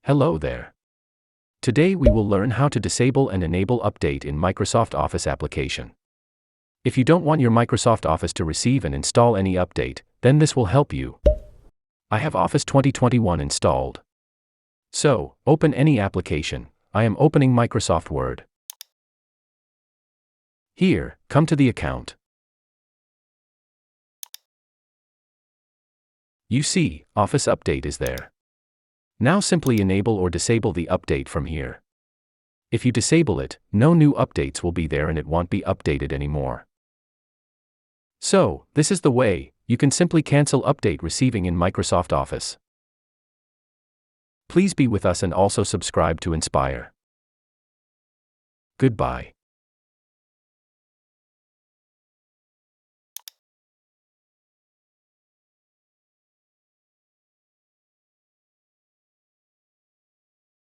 Hello there. Today we will learn how to disable and enable update in Microsoft Office application. If you don't want your Microsoft Office to receive and install any update, then this will help you. I have Office 2021 installed. So, open any application. I am opening Microsoft Word. Here, come to the account. You see, Office Update is there. Now simply enable or disable the update from here. If you disable it, no new updates will be there and it won't be updated anymore. So, this is the way you can simply cancel update receiving in Microsoft Office. Please be with us and also subscribe to Inspire. Goodbye.